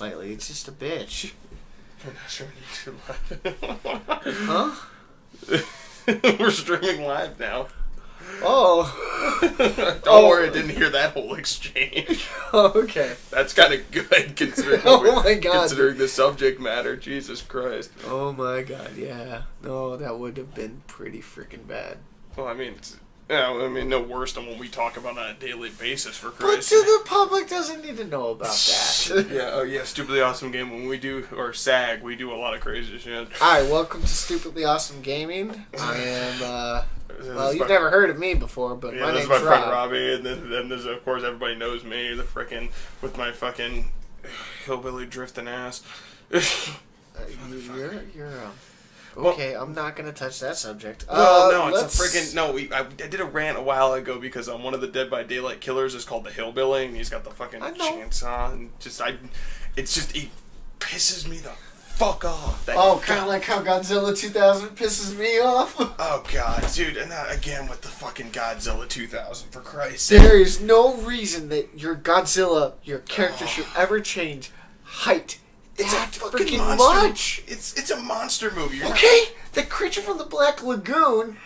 lately. It's just a bitch. I'm not sure you should laugh. Huh? We're streaming live now. Oh. Don't worry, I didn't hear that whole exchange. Oh, okay. That's kind of good considering my God. considering the subject matter. Jesus Christ. Oh my God, yeah. No, that would have been pretty freaking bad. Well, I mean, no worse than what we talk about on a daily basis, for But Christ's to sake. the public doesn't need to know about that. Yeah, Stupidly Awesome Game. When we do, or SAG, we do a lot of crazy shit. Hi, welcome to Stupidly Awesome Gaming. I am, well, you've never heard of me before, but my name's this is my friend Rob. Robbie, and then there's, of course, everybody knows me, the frickin', with my fucking hillbilly drifting ass. Okay, I'm not gonna touch that subject. Well, no, it's a freaking no. I did a rant a while ago because one of the Dead by Daylight killers is called the Hillbilly, and he's got the fucking chainsaw, and it pisses me the fuck off. Kind of like how Godzilla 2000 pisses me off. Oh God, dude, and again with the fucking Godzilla 2000, for Christ's sake. There is no reason that your Godzilla, your character should ever change height. It's that a fucking freaking monster. much. It's a monster movie. The creature from the Black Lagoon.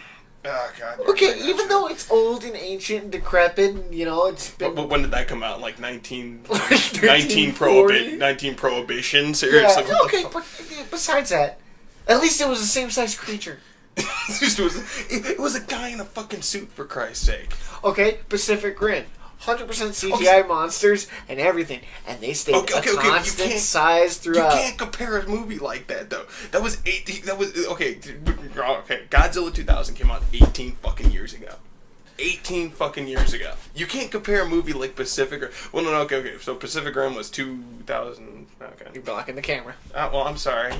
Oh God. Okay, even though it's old and ancient and decrepit, and it's been. But when did that come out? Like 19 1940? Prohibition. Seriously. Yeah, okay, but besides that, at least it was the same size creature. It was a guy in a fucking suit, for Christ's sake. Okay, Pacific Rim. 100% CGI monsters and everything, and they stayed constant size throughout. You can't compare a movie like that, though. That was okay. Godzilla 2000 came out 18 fucking years ago. 18 fucking years ago. You can't compare a movie like Pacific Rim. Well, no, okay. So Pacific Rim was 2000. Okay. You're blocking the camera. Well, I'm sorry.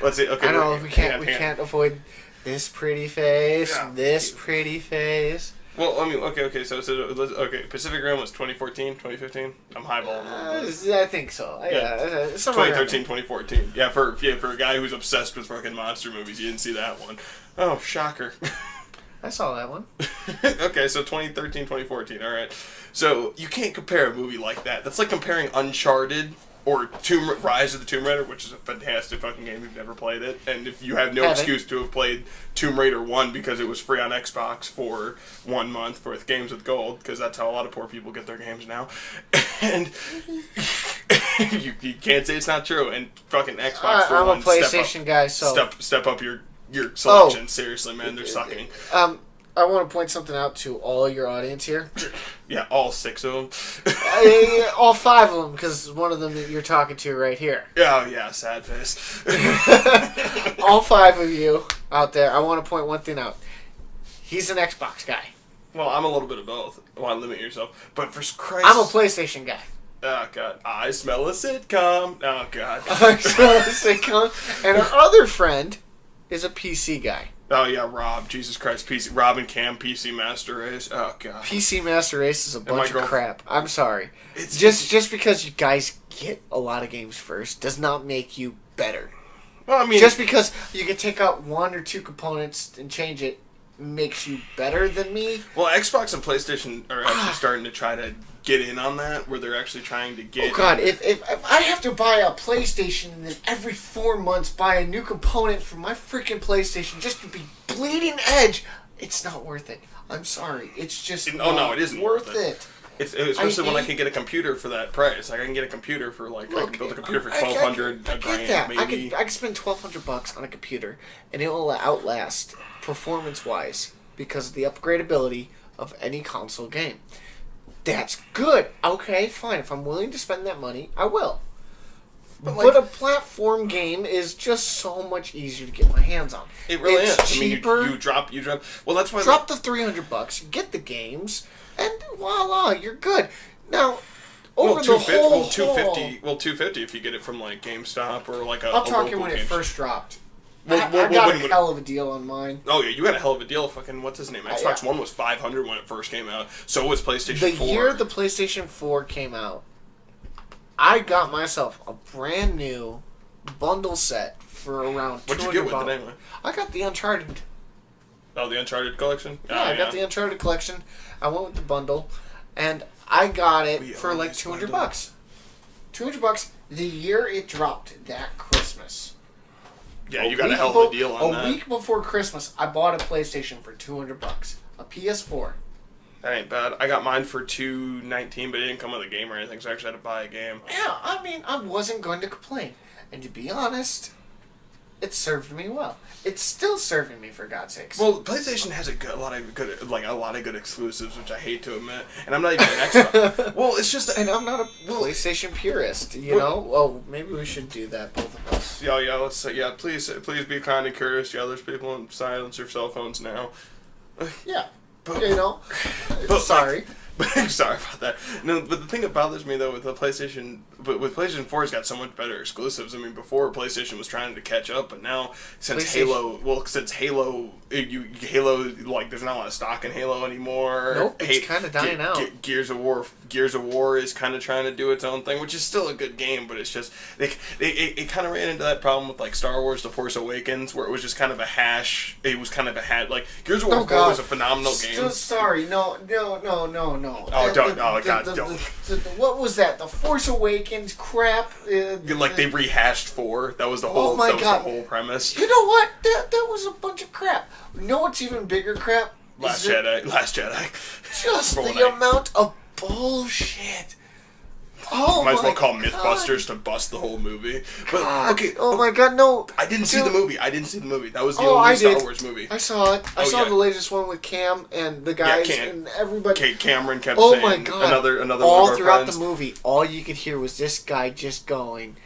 Let's see. Okay. I know we can't avoid this pretty face. Yeah. This pretty face. Well, I mean, okay, so Pacific Rim was 2014, 2015? I'm highballing. I think so. Yeah. 2013, 2014. Yeah, for a guy who's obsessed with fucking monster movies, you didn't see that one. Oh, shocker. I saw that one. Okay, so 2013, 2014, alright. So, you can't compare a movie like that. That's like comparing Uncharted or Rise of the Tomb Raider, which is a fantastic fucking game if you've never played it. And if you have no excuse to have played Tomb Raider 1 because it was free on Xbox for 1 month with Games with Gold, because that's how a lot of poor people get their games now. And you can't say it's not true. And fucking Xbox for I'm one, a PlayStation guy, so... Step up your selection. Seriously, man, they're sucking. I want to point something out to all your audience here. Yeah, all 6 of them. All 5 of them, because one of them that you're talking to right here. Oh, yeah, sad face. All 5 of you out there, I want to point one thing out. He's an Xbox guy. Well, I'm a little bit of both. I want to limit yourself. But for Christ... I'm a PlayStation guy. Oh, God. I smell a sitcom. Oh, God. I smell a sitcom. And our other friend is a PC guy. Oh, yeah, Rob. Jesus Christ. Rob and Cam, PC Master Race. Oh, God. PC Master Race is a bunch of crap. I'm sorry. Just because you guys get a lot of games first does not make you better. Well, I mean... Just because you can take out 1 or 2 components and change it makes you better than me. Well, Xbox and PlayStation are actually starting to try to get in on that, where they're actually trying to get... Oh, God, if I have to buy a PlayStation and then every 4 months buy a new component for my freaking PlayStation just to be bleeding edge, it's not worth it. I'm sorry. It's just no, it isn't worth it. It's especially when I can get a computer for that price. Like, I can get a computer for, I can build a computer for $1,200, a grand, maybe. I can spend $1,200 on a computer, and it will outlast, performance-wise, because of the upgradability of any console game. That's good. Okay, fine. If I'm willing to spend that money, I will. But a platform game is just so much easier to get my hands on. It really is. Cheaper. I mean, you drop. Well, that's why. Drop the $300, get the games, and voila, you're good. Now, over the whole $250 if you get it from GameStop or I'm talking when it first dropped. I got a hell of a deal on mine. Oh, yeah, you had a hell of a deal. Fucking, what's his name? Xbox One was $500 when it first came out. So was PlayStation 4. The year the PlayStation 4 came out, I got myself a brand new bundle set for around $200. What'd you get with it anyway? I got the Uncharted. Oh, the Uncharted collection? Yeah, I got the Uncharted collection. I went with the bundle, and I got it for $200. $200 the year it dropped that Christmas. Yeah, you got a hell of a deal on that. A week before Christmas, I bought a PlayStation for $200. A PS4. That ain't bad. I got mine for $219, but it didn't come with a game or anything, so I actually had to buy a game. Yeah, I mean, I wasn't going to complain. And to be honest, it served me well. It's still serving me, for God's sakes. Well, PlayStation has a lot of good exclusives, which I hate to admit, and I'm not even an Xbox. Well, it's just, and I'm not a PlayStation purist. You know. Well, maybe we should do that, both of us. Yeah. Let's say, yeah. Please be kind and courteous to others people and silence your cell phones now. Yeah. But, you know. Sorry. Sorry about that. No, but the thing that bothers me though with the PlayStation, with PlayStation 4, has got so much better exclusives. I mean, before PlayStation was trying to catch up, but now since Halo, Halo, like there's not a lot of stock in Halo anymore. Nope, it's kind of dying out. Gears of War is kind of trying to do its own thing, which is still a good game, but it's just it kind of ran into that problem with like Star Wars: The Force Awakens, where it was just kind of a hash. It was kind of a hash. Like Gears of War 4 was a phenomenal game. Sorry, no. Oh, don't! Oh, God, don't! What was that? The Force Awakens crap? Like they rehashed 4. That was the whole. Oh my God. The whole premise. You know what? That was a bunch of crap. You know what's even bigger crap? Last Jedi. Just the amount of bullshit. Oh, might as well call MythBusters to bust the whole movie. But okay. Oh my God, no! I didn't see the movie. That was the only Star Wars movie. I saw it. I saw the latest one with Cam and the guys and everybody. Cameron kept saying. Oh my God! Another all one of our throughout friends. the movie, all you could hear was this guy just going.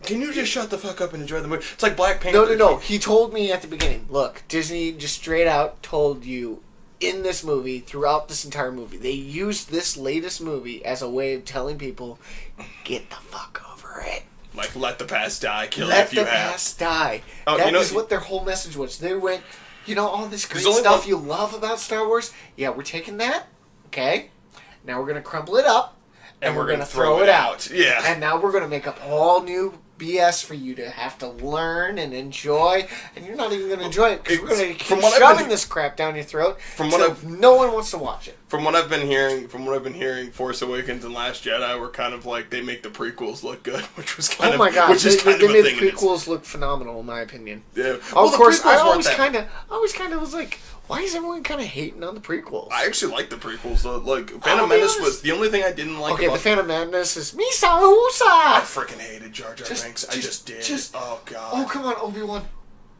Can you just shut the fuck up and enjoy the movie? It's like Black Panther. No. He told me at the beginning. Look, Disney just straight out told you. In this movie, throughout this entire movie, they used this latest movie as a way of telling people, get the fuck over it. Like, let the past die, kill it if you have. Let the past die. Oh, that is what their whole message was. They went, all this great stuff you love about Star Wars, yeah, we're taking that, okay, now we're going to crumble it up, and we're going to throw it out. Yeah. And now we're going to make up all new BS for you to have to learn and enjoy, and you're not even going to enjoy it because we're going to keep shoving this crap down your throat. No one wants to watch it. From what I've been hearing, Force Awakens and Last Jedi were kind of like they make the prequels look good, which was kind of oh my God, which is they kind of made a thing. The prequels look phenomenal, in my opinion. Yeah, of course, I always kind of was like, why is everyone kind of hating on the prequels? I actually like the prequels. Like Phantom Menace was the only thing I didn't like. Okay, the Phantom Menace is Misa Usa. I freaking hated Jar Jar Binks. I just did. Oh God. Oh come on,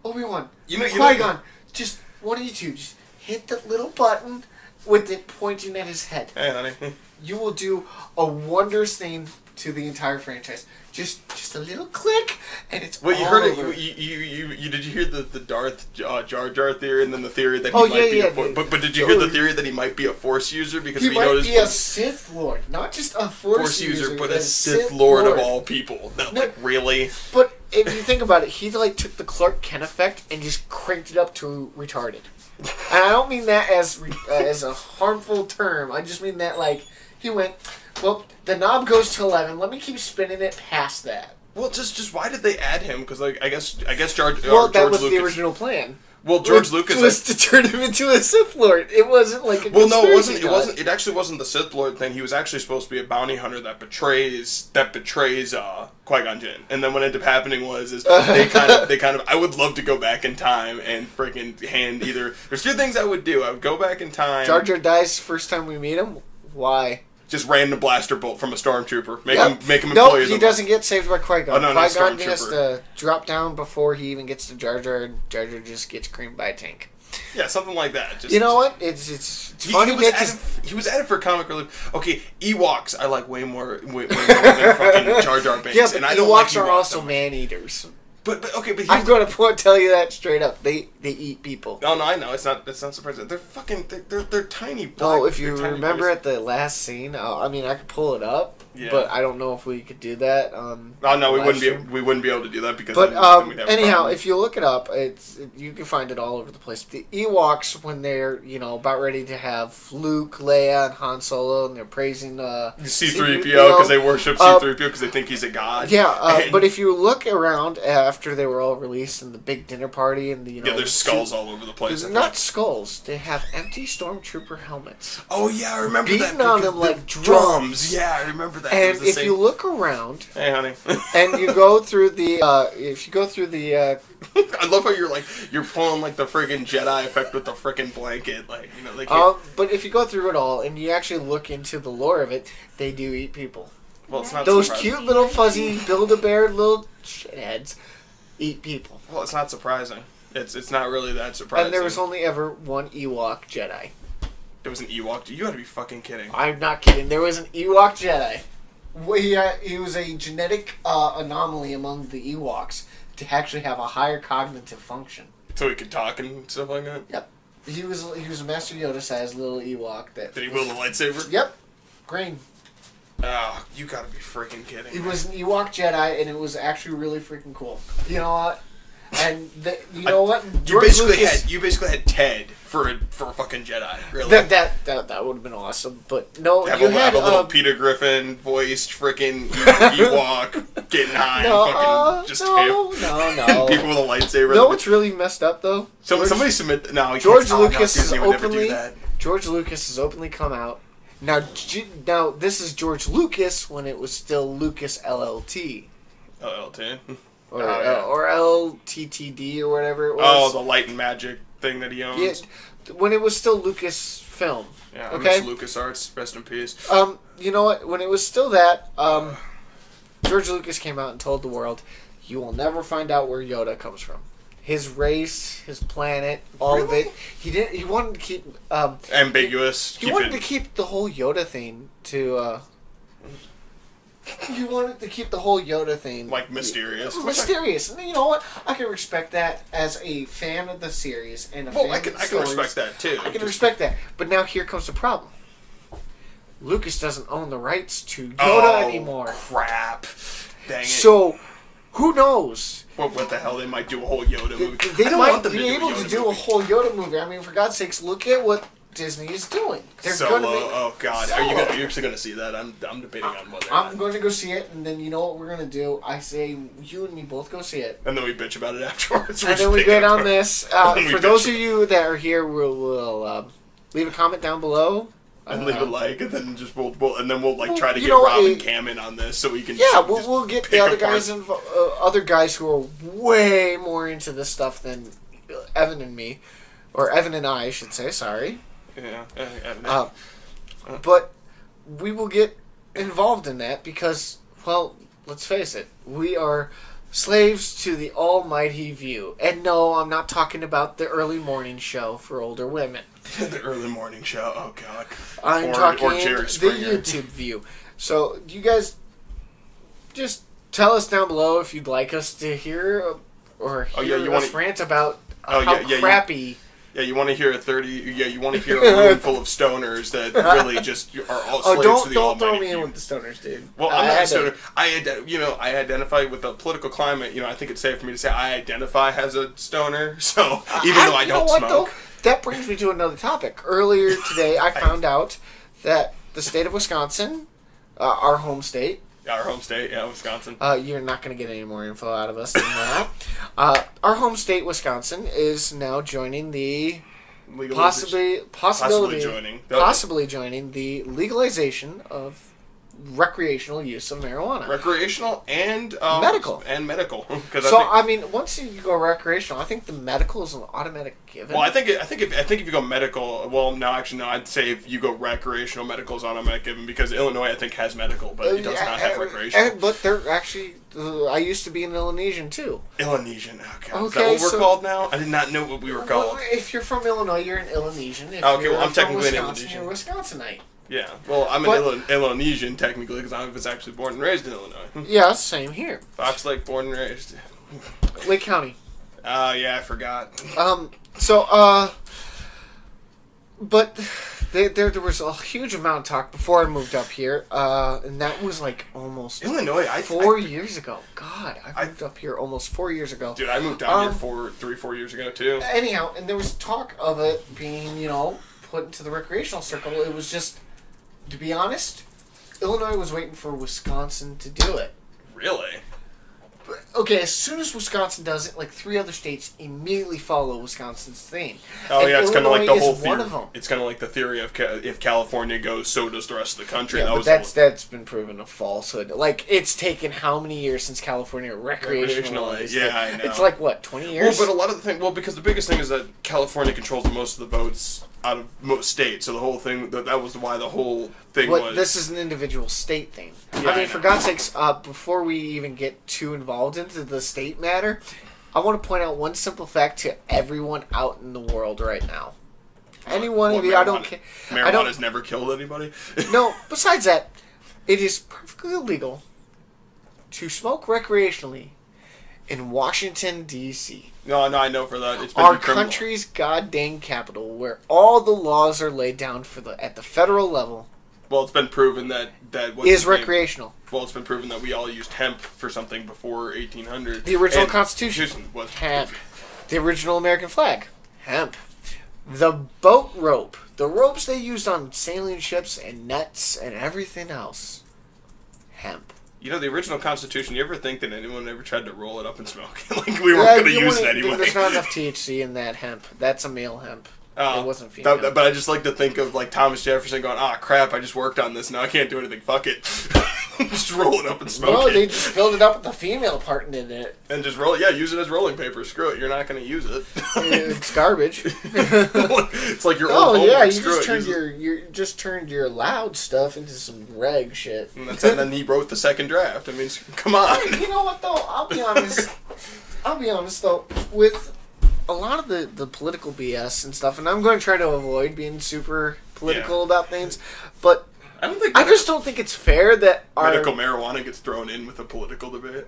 Obi-Wan. You Qui-Gon. Just one of you two. Just hit the little button with it pointing at his head. Hey, honey. You will do a wondrous thing to the entire franchise. Just a little click, and it's well, you all heard over. it. You did you hear the Darth Jar Jar theory, and then the theory that he might be a Force. But did you hear the theory that he might be a Force user because he might be a Sith Lord, not just a Force user, but a Sith Lord of all people. No, like really. But if you think about it, he like took the Clark Kent effect and just cranked it up to retarded. And I don't mean that as a harmful term. I just mean that like he went. Well, the knob goes to 11. Let me keep spinning it past that. Well, just why did they add him? Because like I guess George that was Lucas, the original plan. Well, George Lucas was to turn him into a Sith Lord. It wasn't like a It actually wasn't the Sith Lord thing. He was actually supposed to be a bounty hunter that betrays Qui-Gon Jinn. And then what ended up happening was they kind of I would love to go back in time and freaking hand either. There's two things I would do. I would go back in time. Jar Jar dies first time we meet him. Why? Just random blaster bolt from a stormtrooper. Make him employee. Nope, he doesn't get saved by Qui-Gon. Oh, no, Qui-Gon has to drop down before he even gets to Jar Jar, and Jar Jar just gets creamed by a tank. Yeah, something like that. Just, you know what? It's funny. He was added for comic relief. Okay, Ewoks I like way more than fucking Jar Jar Binks. Yeah, but and I don't like are also man-eaters. But I'm going to tell you that straight up. They eat people. No, I know. It's not surprising. They're fucking. They're tiny. Oh, if you remember at the last scene, I mean, I could pull it up, but I don't know if we could do that. No, we wouldn't be able to do that because. But then anyhow, if you look it up, you can find it all over the place. The Ewoks, when they're about ready to have Luke, Leia, and Han Solo, and they're praising C-3PO because they worship C-3PO because they think he's a god. Yeah, but if you look around after they were all released in the big dinner party and there's skulls all over the place. There's not skulls. They have empty stormtrooper helmets. Oh yeah, I remember beating on them like drums. Yeah, I remember remember that. And if you look around, hey, honey, and you go through the, I love how you're pulling like the friggin' Jedi effect with the frickin' blanket, like they can't. But if you go through it all and you actually look into the lore of it, they do eat people. Well, it's not those surprising. cute little fuzzy Build-A-Bear little shitheads eat people. Well, it's not surprising. It's not really that surprising. And there was only ever one Ewok Jedi. There was an Ewok. You gotta be fucking kidding. I'm not kidding. There was an Ewok Jedi. He was a genetic anomaly among the Ewoks to actually have a higher cognitive function. So he could talk and stuff like that? Yep. He was a Master Yoda-sized little Ewok. Did he wield a lightsaber? Yep. Green. Oh, you gotta be freaking kidding. He was an Ewok Jedi, and it was actually really freaking cool. You know what? And you know what? You basically had Ted for a fucking Jedi. Really? That would have been awesome. But no, have you have had a little Peter Griffin voiced freaking Ewok getting high and fucking just no. people with a lightsaber. No, what's really messed up though? Somebody submit. No, George Lucas has openly. George Lucas has openly come out. Now this is George Lucas when it was still Lucas LLT. LLT. Or LTTD or whatever it was. Oh, the Light and Magic thing that he owns. Yeah, when it was still Lucas Film. Yeah, okay? LucasArts, rest in peace. You know what? When it was still that, George Lucas came out and told the world, you will never find out where Yoda comes from. His race, his planet, all of it. He wanted to keep ambiguous. He wanted to keep the whole Yoda thing to. He wanted to keep the whole Yoda thing like mysterious. Mysterious. And you know what? I can respect that as a fan of the series and I can respect that too. I can respect that. But now here comes the problem. Lucas doesn't own the rights to Yoda anymore. Crap. Dang it. So, who knows? What the hell? They might do a whole Yoda movie. They might be able to do a whole Yoda movie. I mean, for God's sakes, look at what Disney is doing. They're Solo. Oh God, Solo. Are you actually going to see that? I'm debating on whether. I'm going to go see it, and then you know what we're going to do? I say you and me both go see it, and then we bitch about it afterwards. And then we go down this. For those of you that are here, we'll leave a comment down below. And leave a like, and then we'll try to get Rob and Cam in on this so we can. Yeah, we'll get the other guys other guys who are way more into this stuff than Evan and me, or Evan and I should say. Sorry. Yeah. But we will get involved in that because, well, let's face it, we are slaves to the almighty view. And no, I'm not talking about the early morning show for older women. The early morning show. Oh God. I'm talking Jerry the Springer. YouTube view. So you guys just tell us down below if you'd like us to hear us rant about how crappy. Yeah, you want to hear you want to hear a room full of stoners that really just are all slaves to the don't throw almighty me in view. with the stoners, dude. Well, I'm not a stoner. I identify with the political climate. I think it's safe for me to say I identify as a stoner. So even though I don't smoke, though? That brings me to another topic. Earlier today, I found out that the state of Wisconsin, our home state. Our home state, yeah, Wisconsin. You're not going to get any more info out of us than that. Our home state, Wisconsin, is now joining the possibly joining the legalization of recreational use of marijuana. Recreational and medical. And medical. So I mean, once you go recreational, I think the medical is an automatic given. Well, I think if you go medical, well, no, actually, no. I'd say if you go recreational, medical is automatic given because Illinois, I think, has medical, but it does not have recreational. But they're actually. I used to be an Illonesian too. Illonesian, okay. Is that what we're called now? I did not know what we were called. Well, if you're from Illinois, you're an Illonesian. If I'm technically an Illonesian. You're a Wisconsinite. Yeah, well, I'm an Illonesian technically because I was actually born and raised in Illinois. Yeah, same here. Fox Lake, born and raised. Lake County. Yeah, I forgot. But there was a huge amount of talk before I moved up here, and that was like almost Illinois. 4 years ago. God, I moved up here almost 4 years ago. Dude, I moved down here 4 years ago too. Anyhow, and there was talk of it being, put into the recreational circle. It was just, to be honest, Illinois was waiting for Wisconsin to do it. Really? okay, as soon as Wisconsin does it, like 3 other states immediately follow Wisconsin's thing. Oh, and yeah, it's kind of like the whole one theory. of them. It's kind of like the theory of if California goes, so does the rest of the country. Yeah, that but that's been proven a falsehood. Like, it's taken how many years since California recreationalized? Yeah, I know. It's like, what, 20 years? Well, but a lot of the thing, because the biggest thing is that California controls most of the votes out of most states, so the whole thing, that was why the whole thing was... This is an individual state thing. Yeah, I mean, for God's sakes, before we even get too involved into the state matter, I want to point out one simple fact to everyone out in the world right now. Any one of you, I don't care. Marijuana's never killed anybody? No, besides that, it is perfectly illegal to smoke recreationally in Washington, D.C. No, I know for that. It's been Our decriminalized. country's goddamn capital, where all the laws are laid down at the federal level. Well, it's been proven that is recreational. Well, it's been proven that we all used hemp for something before 1800. The original Constitution was hemp. The original American flag, hemp. The boat rope, the ropes they used on sailing ships and nets and everything else, hemp. You know, the original Constitution, you ever think that anyone ever tried to roll it up and smoke it? Like, we weren't going to use it anyway. There's not enough THC in that hemp. That's a male hemp. It wasn't female. But I just like to think of, like, Thomas Jefferson going, crap, I just worked on this, now I can't do anything, fuck it. Just roll it up and smoke it. No, they just filled it up with the female part and did it. And just use it as rolling paper. Screw it, you're not going to use it. It's garbage. It's like your old homework. You just turned your loud stuff into some reg shit. And then he wrote the second draft. I mean, come on. You know what, though? I'll be honest, though, with a lot of the political BS and stuff, and I'm going to try to avoid being super political about things, but I just don't think it's fair that medical marijuana gets thrown in with a political debate.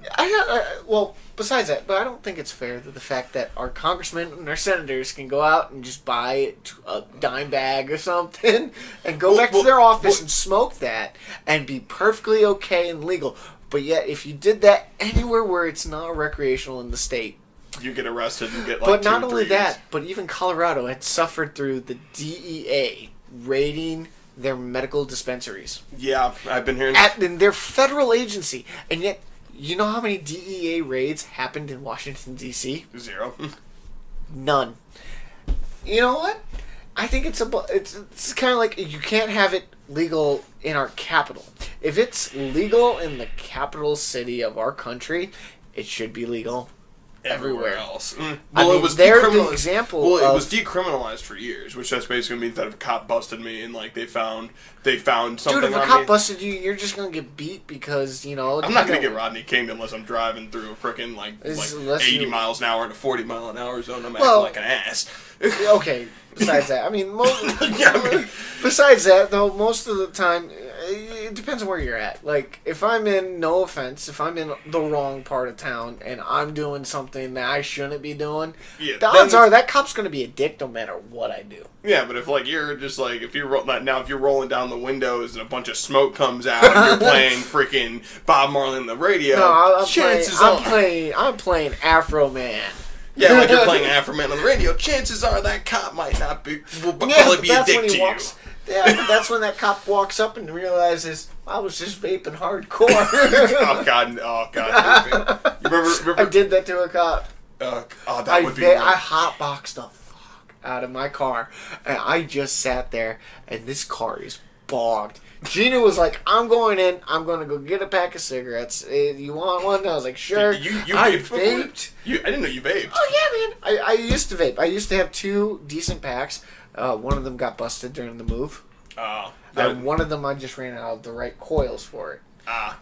Well, besides that, but I don't think it's fair that the fact that our congressmen and our senators can go out and just buy a dime bag or something and go back to their office and smoke that and be perfectly okay and legal. But yet, if you did that anywhere where it's not recreational in the state, you get arrested and get But not only that, but even Colorado had suffered through the DEA raiding their medical dispensaries. Yeah, I've been hearing in their federal agency, and yet you know how many DEA raids happened in Washington D.C.? 0. None. You know what? I think it's kind of like you can't have it legal in our capital. If it's legal in the capital city of our country, it should be legal everywhere else. Well, it was decriminalized. The example. Well, it was decriminalized for years, which just basically means that if a cop busted me and like they found something. Dude, if a cop busted you, you're just gonna get beat because I'm not gonna get Rodney King unless I'm driving through a freaking like 80 miles an hour in a 40 mile an hour zone. I'm acting like an ass. Okay. Besides that, I mean, besides that, though, most of the time, it depends on where you're at. Like, if I'm in the wrong part of town and I'm doing something that I shouldn't be doing, the odds are that cop's going to be a dick no matter what I do. Yeah, but if like you're just like if you're rolling down the windows and a bunch of smoke comes out and you're playing freaking Bob Marley on the radio, I'm playing Afro Man. Yeah, like you're playing Afro Man on the radio. Chances are that cop might not be probably be a dick to you. Yeah, but that's when that cop walks up and realizes I was just vaping hardcore. oh god! You remember? I did that to a cop. That would be. I hotboxed the fuck out of my car, and I just sat there, and this car is bogged. Gina was like, I'm going in. I'm going to go get a pack of cigarettes. You want one? I was like, sure. I vaped. I didn't know you vaped. Oh, yeah, man. I used to vape. I used to have 2 decent packs. One of them got busted during the move. And one of them I just ran out of the right coils for it.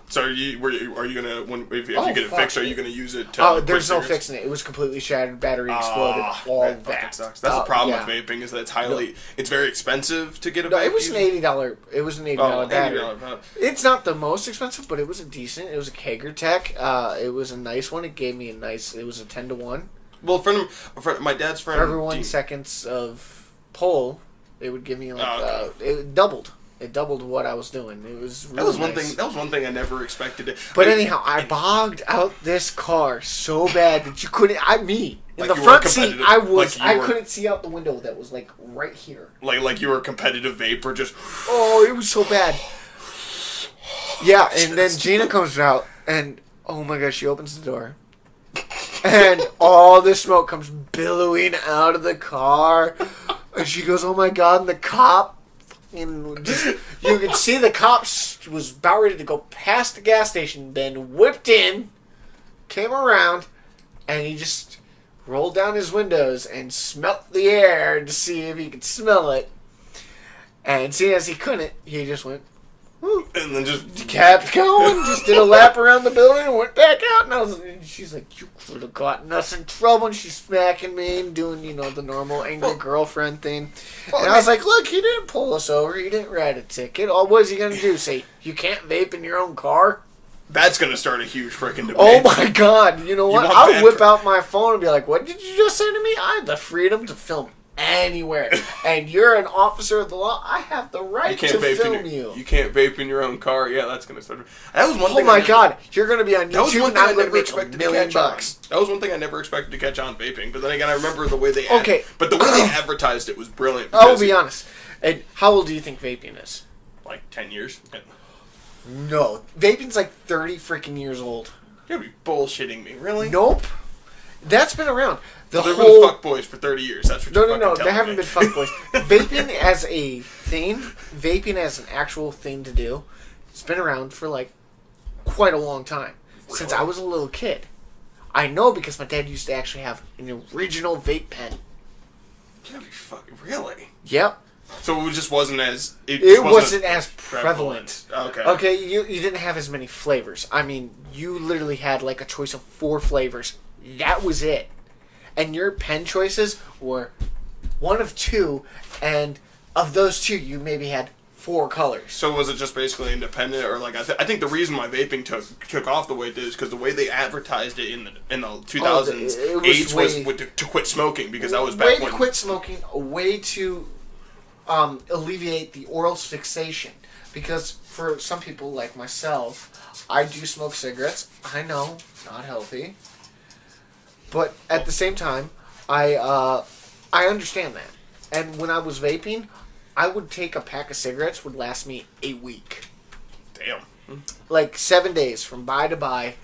So are you gonna if you get it fixed? Are you gonna use it? To there's no fixing it. It was completely shattered. Battery exploded. All that sucks. That's the problem with vaping is that it's very expensive to get a. No, it was an $80. It was an $80 battery. It's not the most expensive, but it was a decent. It was a Kager Tech. It was a nice one. It gave me It was a 10-to-1. Well, my dad's friend. For every 1 seconds of pull, it would give me it doubled. It doubled what I was doing. It was really nice. That was one thing I never expected. But anyhow, I bogged out this car so bad that you couldn't. In the front seat, I couldn't see out the window. That was like right here. Like you were a competitive vapor, just. Oh, it was so bad. Yeah, and then Gina comes out, and oh my gosh, she opens the door, And all this smoke comes billowing out of the car. And she goes, oh my God, and the cop, and just, you could see the cop was about ready to go past the gas station, then whipped in, came around, and he just rolled down his windows and smelt the air to see if he could smell it. And seeing as he couldn't, he just went, whoo, and then just kept going, just did a lap around the building and went back out. And she's like, you could have gotten us in trouble. And she's smacking me and doing, the normal angry girlfriend thing. And I was like, look, he didn't pull us over. He didn't write a ticket. What is he going to do? Say, you can't vape in your own car? That's going to start a huge freaking debate. Oh my God. You know what? I'll whip out my phone and be like, what did you just say to me? I have the freedom to film anywhere. And you're an officer of the law. I have the right to film you. You can't vape in your own car. Yeah, that's going to start. That was one thing. Oh my God. You're going to be on YouTube. That was one thing I never expected to catch on. That was one thing I never expected to catch on vaping. But then again, I remember the way they but the way they advertised it was brilliant. I'll be honest. And how old do you think vaping is? Like 10 years. No. Vaping's like 30 freaking years old. You're going to be bullshitting me. Really? Nope. That's been around. They've been fuckboys for 30 years. That's what you're No. They haven't been fuckboys. Vaping as a thing, vaping as an actual thing to do, it's been around for like quite a long time. Really? Since I was a little kid. I know because my dad used to actually have an original vape pen. You're going to be fucking... Really? Yep. So it just wasn't as... It wasn't as prevalent. Okay. Okay, you didn't have as many flavors. I mean, you literally had like a choice of 4 flavors. That was it. And your pen choices were one of 2, and of those 2, you maybe had 4 colors. So was it just basically independent, or like I think the reason why vaping took off the way it did is because the way they advertised it in the 2008 was to quit smoking, because that was back when... Way to quit smoking, a way to alleviate the oral fixation. Because for some people like myself, I do smoke cigarettes. I know, not healthy. But at the same time, I understand that. And when I was vaping, I would take a pack of cigarettes would last me a week. Damn. Like 7 days from buy to buy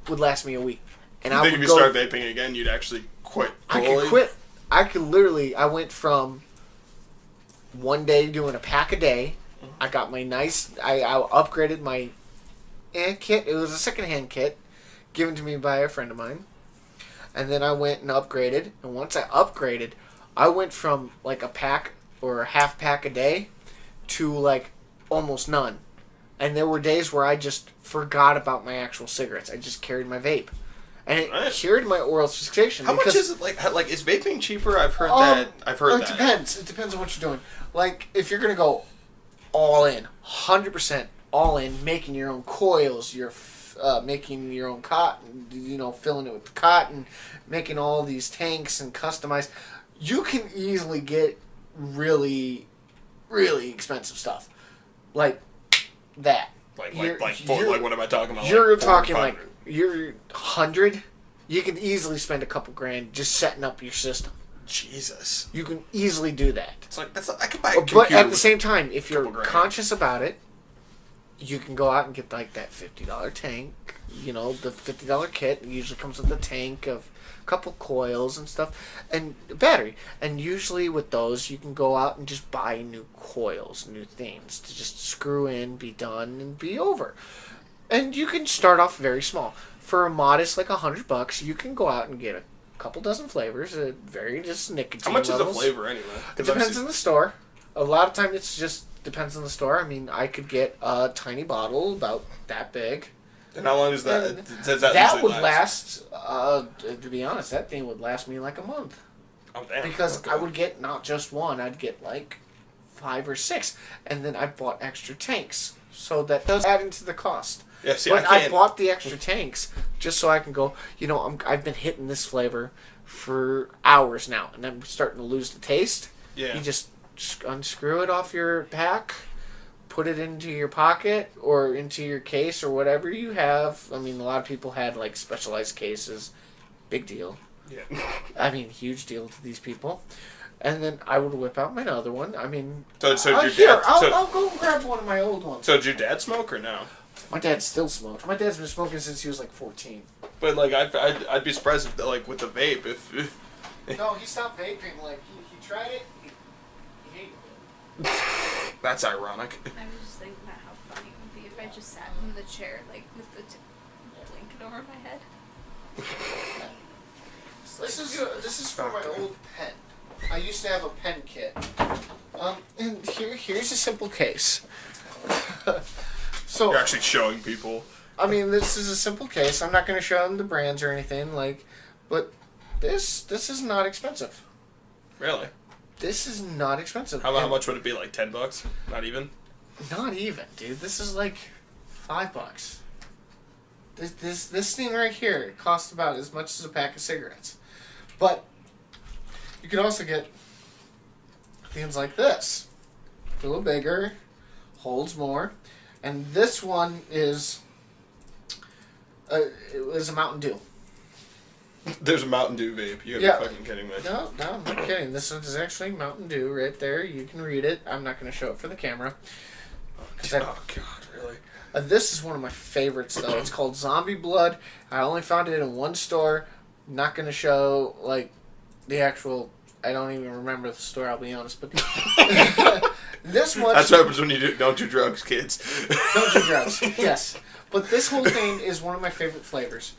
would last me a week. And I think if you start vaping again, you'd actually quit. I could quit. I could literally. I went from one day doing a pack a day. I got my nice. I upgraded my kit. It was a secondhand kit given to me by a friend of mine. And then I went and upgraded. And once I upgraded, I went from like a pack or a half pack a day to like almost none. And there were days where I just forgot about my actual cigarettes. I just carried my vape. And it cured my oral fixation. How much is it? Like is vaping cheaper? I've heard that. It depends. It depends on what you're doing. Like, if you're going to go all in, 100% all in, making your own coils, you're making your own cotton, filling it with cotton, making all these tanks and customized, you can easily get really, really expensive stuff. Like that. Like what am I talking about? You're talking like, you're 100, you can easily spend a couple grand just setting up your system. Jesus. You can easily do that. It's like, I could buy a computer. But at the same time, if you're conscious about it, you can go out and get like that $50 tank. The $50 kit usually comes with a tank of a couple coils and stuff, and a battery. And usually with those, you can go out and just buy new coils, new things to just screw in, be done, and be over. And you can start off very small. For a modest like $100, you can go out and get a couple dozen flavors, very just nicotine. How much levels. is a flavor anyway? It depends on the store. A lot of times it's just depends on the store. I mean, I could get a tiny bottle about that big. And how long is that? That would last. To be honest, that thing would last me like a month. Oh damn! Because I would get not just one, I'd get like 5 or 6, and then I bought extra tanks, so that does add into the cost. Yeah, see, but I bought the extra tanks just so I can go. I've been hitting this flavor for hours now, and I'm starting to lose the taste. Yeah. You just unscrew it off your pack, put it into your pocket or into your case or whatever you have. I mean, a lot of people had like specialized cases. Big deal. Yeah. I mean, huge deal to these people. And then I would whip out my other one. I mean, I'll go grab one of my old ones. So did your dad smoke or no? My dad still smokes. My dad's been smoking since he was like 14. But like, I'd be surprised if, like with the vape if. No, he stopped vaping. Like he tried it. He hated it. That's ironic. I was just thinking about how funny it would be if I just sat in the chair, like, with the blanket over my head. This is for my old pen. I used to have a pen kit. And here's a simple case. So You're actually showing people. I mean, this is a simple case. I'm not going to show them the brands or anything, like, but this is not expensive. Really? This is not expensive. How much would it be? Like $10? Not even. Not even, dude. This is like $5. This thing right here costs about as much as a pack of cigarettes. But you can also get things like this. A little bigger, holds more, and this one is it was a Mountain Dew. There's a Mountain Dew vape. You gotta be fucking kidding me. No, I'm not kidding. This is actually Mountain Dew right there. You can read it. I'm not going to show it for the camera. Oh God, really? This is one of my favorites, though. It's called Zombie Blood. I only found it in one store. Not going to show, like, the actual... I don't even remember the store, I'll be honest. But this one... That's what happens when you don't do drugs, kids. Don't do drugs, yes. But this whole thing is one of my favorite flavors.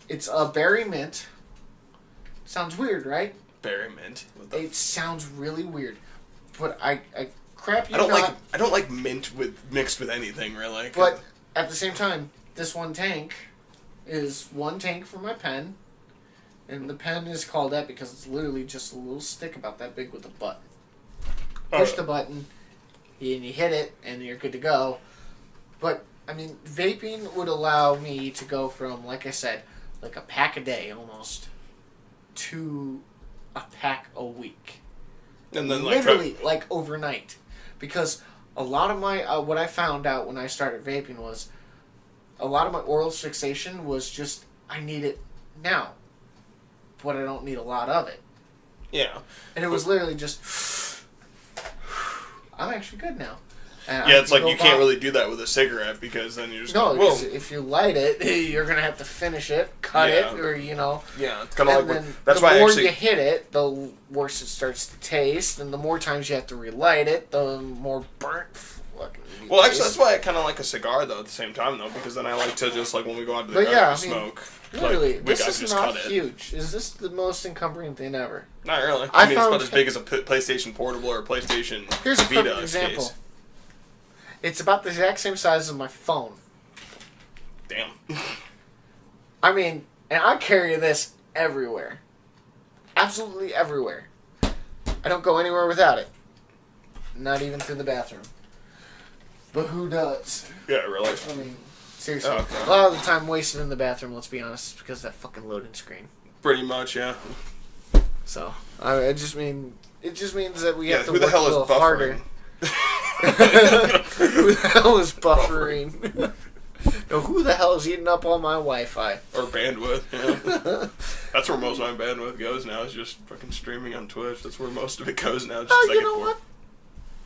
It's a berry mint. Sounds weird, right? Berry mint. It sounds really weird. But I crap you I not... don't like mint mixed with anything, really. But at the same time, this one tank is one tank for my pen. And the pen is called that because it's literally just a little stick about that big with a button. Push the button, and you hit it, and you're good to go. But, I mean, vaping would allow me to go from, like I said, like a pack a day almost, to a pack a week. And then literally, like overnight. Because a lot of my, what I found out when I started vaping was, a lot of my oral fixation was just, I need it now. But I don't need a lot of it. Yeah. And it was literally just, I'm actually good now. And yeah, it's like you can't really do that with a cigarette because then you're just because if you light it, you're gonna have to finish it, cut it, or Yeah, it's kind of like that's why. The more you hit it, the worse it starts to taste, and the more times you have to relight it, the more burnt. Well, actually, that's why I kind of like a cigar though. At the same time, though, because then I like to just like when we go out to the garden smoke. Literally, like, this is not huge. Is this the most encumbering thing ever? Not really. I mean, it's about as big as a PlayStation Portable or a PlayStation Here's a Vita perfect example. Case. It's about the exact same size as my phone. Damn. I mean, and I carry this everywhere. Absolutely everywhere. I don't go anywhere without it. Not even to the bathroom. But who does? Yeah, really. I mean, seriously. A lot of the time wasted in the bathroom, let's be honest, because of that fucking loading screen. Pretty much, yeah. So, it just means that we have to work a little harder. Who the hell is buffering? No, who the hell is eating up all my Wi-Fi? Or bandwidth, yeah. That's where most of my bandwidth goes now, is just fucking streaming on Twitch. That's where most of it goes now. Just you know what?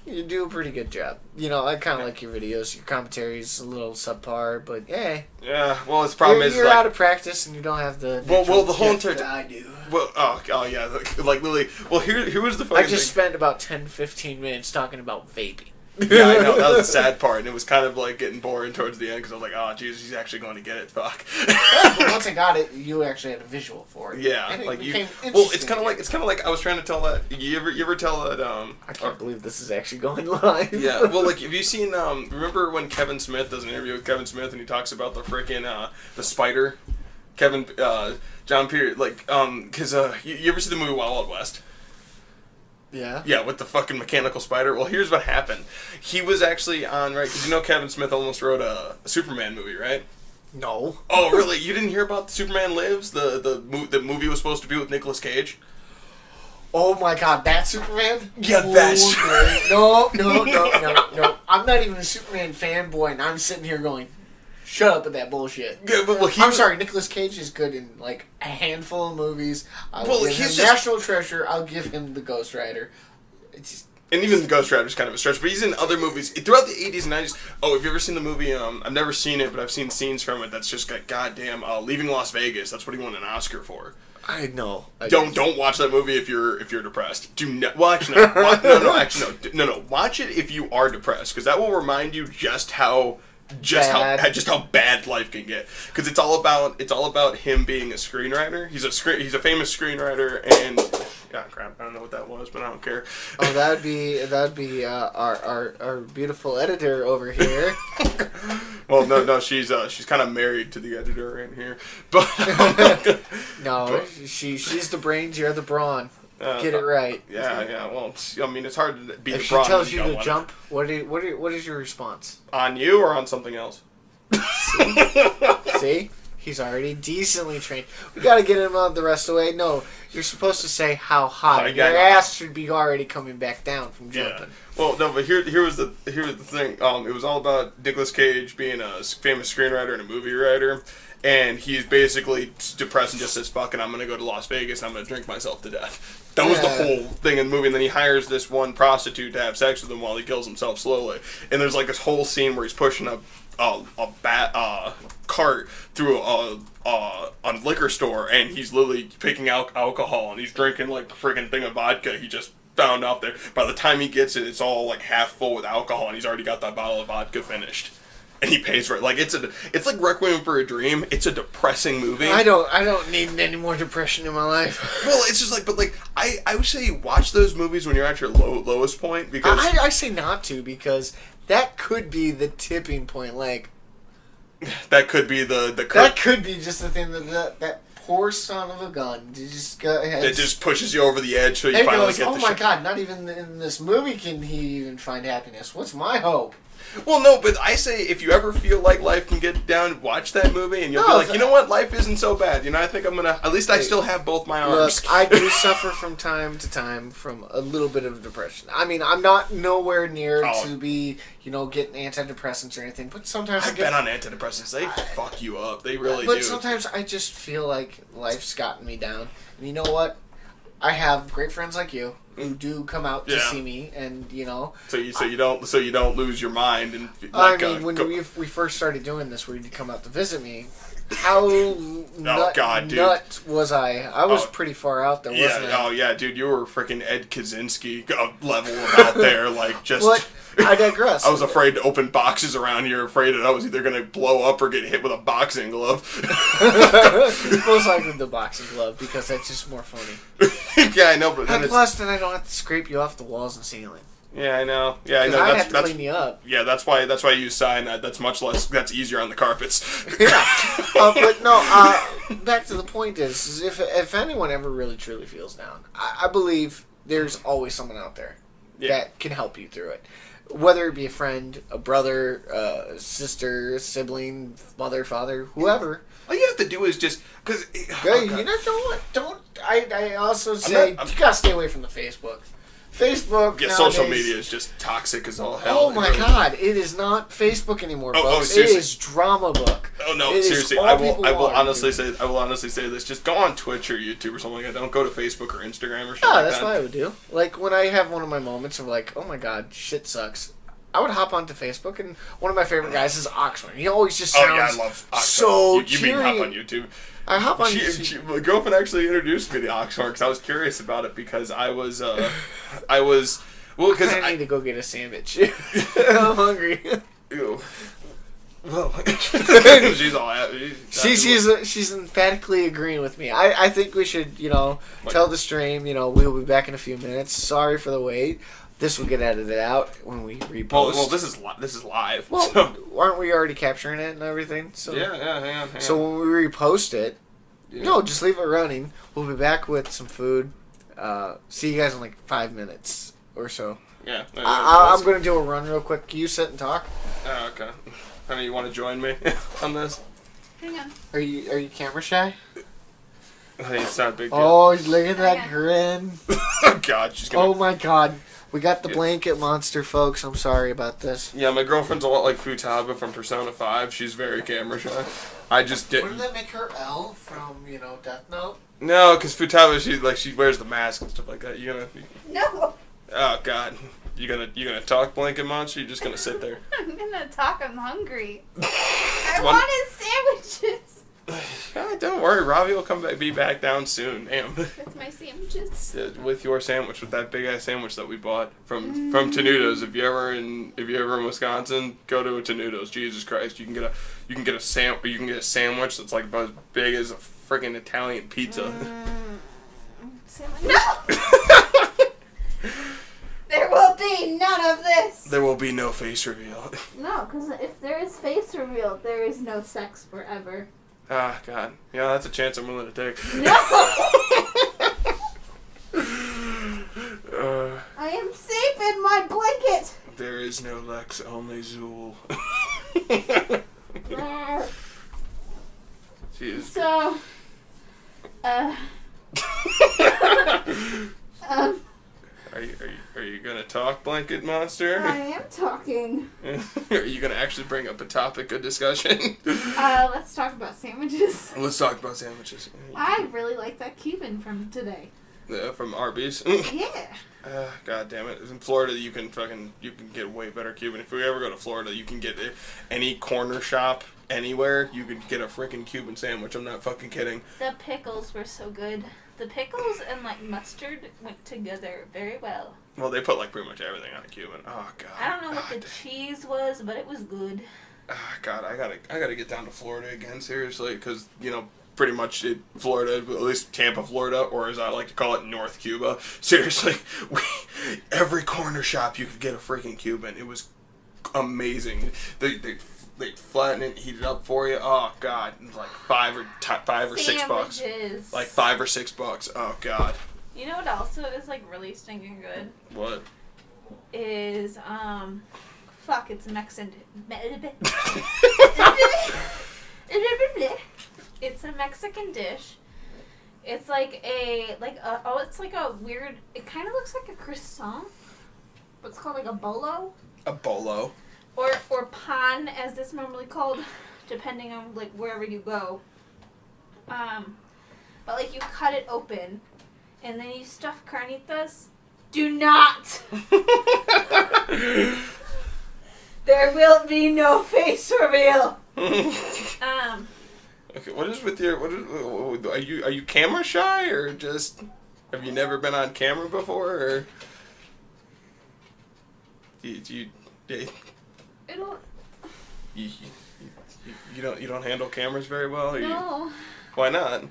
You do a pretty good job. I kind of like your videos. Your commentary's a little subpar, but yeah. Yeah, well, the problem is... You're out of practice, and you don't have the... Well, the whole entire... I do. Well, oh yeah, like literally... Well, here was the funny thing. I just spent about 10-15 minutes talking about vaping. Yeah, I know. That was the sad part, and it was kind of like getting boring towards the end because I was like, "Oh, Jesus, he's actually going to get it." Fuck. But once I got it, you actually had a visual for it. Yeah, and like you. Well, it's kind of like I was trying to tell that. You ever tell that? I can't believe this is actually going live. Yeah. Well, like, have you seen? Remember when Kevin Smith does an interview with Kevin Smith and he talks about the freaking the spider? John Peter, like, because you ever see the movie Wild Wild West? Yeah. Yeah, with the fucking mechanical spider. Well, here's what happened. He was actually on, right, because Kevin Smith almost wrote a Superman movie, right? No. Oh, really? You didn't hear about Superman Lives? The movie was supposed to be with Nicolas Cage? Oh my God, that Superman? Yeah, that's... No. I'm not even a Superman fanboy, and I'm sitting here going... Shut up with that bullshit. Yeah, but I'm sorry, Nicolas Cage is good in like a handful of movies. I'll give him National Treasure. I'll give him The Ghost Rider. And even Ghost Rider's kind of a stretch, but he's in other movies throughout the 80s and 90s. Oh, have you ever seen the movie? I've never seen it, but I've seen scenes from it. That's just got goddamn Leaving Las Vegas. That's what he won an Oscar for. I know. Don't watch that movie if you're depressed. Do not. Well, actually, no. Watch it if you are depressed, because that will remind you just how bad life can get. Because it's all about him being a screenwriter. He's a famous screenwriter, and crap, I don't know what that was, but I don't care. Oh, that'd be our beautiful editor over here. Well, no, she's kind of married to the editor in here, but no, she's the brains, you're the brawn. Get it right. Yeah. Well, I mean, it's hard to be if the she brawn. tells you to jump, what is your response? On you or on something else? See? He's already decently trained. We gotta get him out the rest of the way. No, you're supposed to say how high. Your ass should be already coming back down from jumping. Yeah. Well, no, but here was the thing. It was all about Nicolas Cage being a famous screenwriter and a movie writer, and he's basically depressed and just says, "Fuck it, I'm gonna go to Las Vegas and I'm gonna drink myself to death." That was the whole thing in the movie, and then he hires this one prostitute to have sex with him while he kills himself slowly. And there's like this whole scene where he's pushing a cart through a liquor store, and he's literally picking out alcohol, and he's drinking like a freaking thing of vodka he just found out there. By the time he gets it, it's all like half full with alcohol, and he's already got that bottle of vodka finished. And he pays for it. Like it's like Requiem for a Dream. It's a depressing movie. I don't need any more depression in my life. Well, it's just like, but like I would say watch those movies when you're at your lowest point, because I say not to, because that could be the tipping point. Like that could be that could be just the thing that poor son of a gun just go ahead. It just pushes you over the edge, so you and finally goes, get. Oh my god! Not even in this movie can he even find happiness. What's my hope? Well, no, but I say if you ever feel like life can get down, watch that movie, and you'll be like, you know what, life isn't so bad. You know, I think I'm gonna. At least I still have both my arms. Look, I do suffer from time to time from a little bit of depression. I mean, I'm not nowhere near to be, getting antidepressants or anything. But sometimes I've been on antidepressants. They fuck you up. They really do. But sometimes I just feel like life's gotten me down. And you know what? I have great friends like you who do come out to see me, and So you don't lose your mind and. When we first started doing this, where you'd come out to visit me, how nut was I? I was pretty far out there, wasn't I? Oh yeah, dude, you were freaking Ed Kaczynski level out there, like just. But I digress. I was afraid to open boxes around here, afraid that I was either going to blow up or get hit with a boxing glove. Most likely the boxing glove, because that's just more funny. Yeah, I know, but then then I don't have to scrape you off the walls and ceiling. Yeah, I know. Yeah, I know. I have to clean you up. Yeah, that's why I use cyanide. That's much less. That's easier on the carpets. Yeah, but no. Back to the point is if anyone ever really truly feels down, I believe there's always someone out there that can help you through it. Whether it be a friend, a brother, sister, sibling, mother, father, whoever. All you have to do is just because. Don't. I also say you gotta stay away from the Facebook. Facebook. Yeah, social media is just toxic as all hell. Oh my god, it is not Facebook anymore, folks. It is Drama Book. Oh no, seriously, I will honestly say this. Just go on Twitch or YouTube or something like that. Don't go to Facebook or Instagram or something. Yeah, that's what I would do. Like when I have one of my moments of like, oh my god, shit sucks. I would hop onto Facebook, and one of my favorite guys is Oxford. He always just sounds I love Oxford. So you mean hop on YouTube. I hop on YouTube. My girlfriend actually introduced me to Oxford because I was curious about it because I was because I need to go get a sandwich. I'm hungry. Ew. Well, she's all happy. She's emphatically agreeing with me. I think we should tell the stream we'll be back in a few minutes. Sorry for the wait. This will get edited out when we repost. Well, this is live. Well, aren't we already capturing it and everything? So yeah, hang on. So when we repost it, just leave it running. We'll be back with some food. See you guys in like 5 minutes or so. Yeah. I'm gonna do a run real quick. You sit and talk. Oh, okay. Honey, you want to join me on this? Hang on. Are you camera shy? Hey, it's not a big deal. Oh, look at that grin. Oh God, she's gonna. Oh my God. We got the blanket monster, folks. I'm sorry about this. Yeah, my girlfriend's a lot like Futaba from Persona 5. She's very camera shy. I just didn't. Wouldn't that make her L from, Death Note? No, because Futaba, she wears the mask and stuff like that. You gonna? No. Oh God. You gonna talk, blanket monster? You just gonna sit there? I'm gonna talk. I'm hungry. I wanted sandwiches. Don't worry, Robbie will be back down soon. Damn. With my sandwiches. With your sandwich, with that big ass sandwich that we bought from Tenuto's. If you're ever in Wisconsin, go to a Tenuto's. Jesus Christ, you can get a sandwich that's like about as big as a freaking Italian pizza. No. There will be none of this. There will be no face reveal. No, because if there is face reveal, there is no sex forever. Ah, God. Yeah, that's a chance I'm willing to take. No! I am safe in my blanket! There is no Lex, only Zool. Jeez. So, Are you gonna talk, blanket monster? I am talking. Are you gonna actually bring up a topic of discussion? Let's talk about sandwiches. Let's talk about sandwiches. I really like that Cuban from today. From Arby's. Yeah. God damn it! In Florida, you can get way better Cuban. If we ever go to Florida, you can get any corner shop anywhere. You could get a freaking Cuban sandwich. I'm not fucking kidding. The pickles were so good. The pickles and like mustard went together very well. Well, they put like pretty much everything on a Cuban. Oh God. I don't know what the cheese was, but it was good. God, I gotta get down to Florida again, seriously, because pretty much Florida, at least Tampa, Florida, or as I like to call it, North Cuba. Seriously, every corner shop you could get a freaking Cuban. It was amazing. They flatten it, heat it up for you. Oh God, it was like $5 or $6. Like $5 or $6. Oh God. You know what also is like really stinking good? What? Is it's Mexican. It's a Mexican dish. It's it's like a weird. It kind of looks like a croissant. What's called like a bolo. A bolo. Or pan, as it's normally called, depending on like wherever you go. But like you cut it open, and then you stuff carnitas. Do not. There will be no face reveal. Okay, what is with your? Are you camera shy, or just have you never been on camera before, or you don't handle cameras very well? Or No. Why not?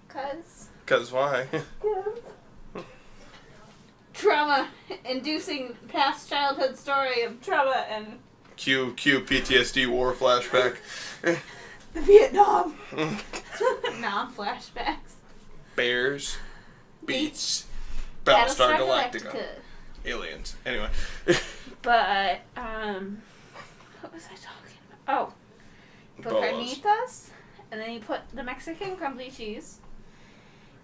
'Cause why? Trauma-inducing past childhood story of trauma and Cue PTSD war flashback. the Vietnam. Non-flashbacks. Bears, beats, Battlestar Galactica. Aliens. Anyway. But, what was I talking about? Oh. You put carnitas, and then you put the Mexican crumbly cheese.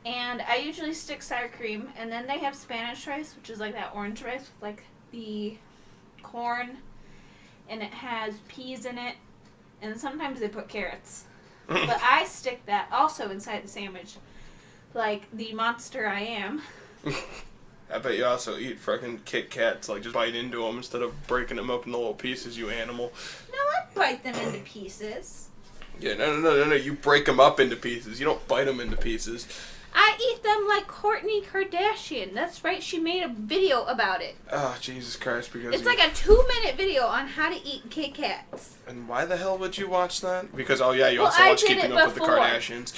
And I usually stick sour cream, and then they have Spanish rice, which is like that orange rice with like the corn, and it has peas in it, and sometimes they put carrots. But I stick that also inside the sandwich, like the monster I am. I bet you also eat fucking Kit Kats, like just bite into them instead of breaking them up into little pieces, you animal. No, I bite them into pieces. Yeah, no, you break them up into pieces. You don't bite them into pieces. I eat them like Kourtney Kardashian. That's right, she made a video about it. Oh, Jesus Christ, because it's like a 2-minute video on how to eat Kit Kats. And why the hell would you watch that? Because, you also watch Keeping Up with the Kardashians.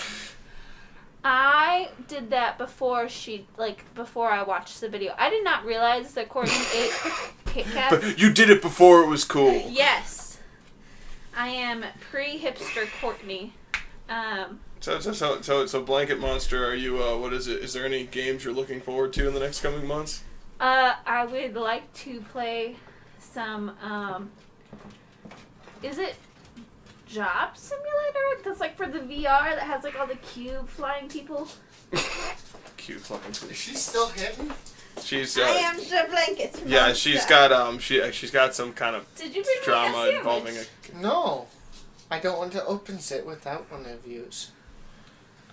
I did that before I watched the video. I did not realize that Kourtney ate Kit Kats. But you did it before it was cool. Yes. I am pre-hipster Kourtney. So Blanket Monster, are you, what is it? Is there any games you're looking forward to in the next coming months? I would like to play some, is it Job Simulator? That's like for the VR that has like all the cube flying people. Cube flying people. Is she still hitting? She's, I am the Blanket Yeah, Monster. she's got some kind of drama involving a... No. I don't want to open sit without one of yous.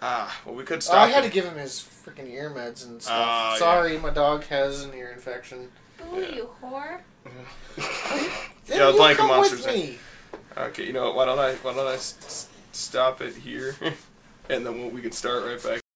Well, we could stop. I had to give him his freaking ear meds and stuff. Sorry, my dog has an ear infection. Boo! Ooh, you whore. Then Yeah, you Blanket come Monsters. with me. Okay, you know what? Why don't I stop it here, and then we can start right back.